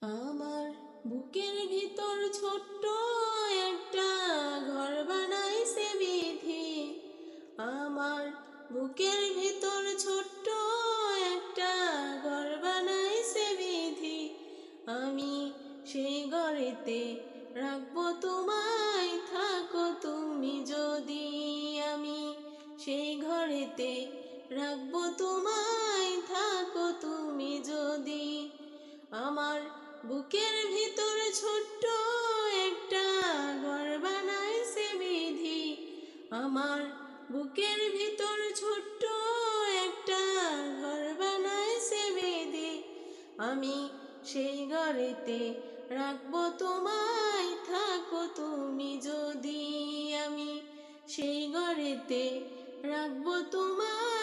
আমার বুকের ভিতর ছোট্ট একটা ঘর বানাইছে বিধি। আমার বুকের ভিতর ছোট্ট একটা ঘর বানাইছে বিধি। আমি সেই ঘরেতে রাখবো তোমায়, থাকো তুমি যদি। আমি সেই ঘরেতে রাখবো তোমায়, থাকো তুমি যদি। আমার বুকের ভিতর ছোট্ট একটা ঘর বানাইছে বিধি। আমার বুকের ভিতর ছোট্ট একটা ঘর বানাইছে বিধি। আমি সেই ঘরেতে রাখবো তোমায়, থাকো তুমি যদি। আমি সেই ঘরেতে রাখবো তোমায়।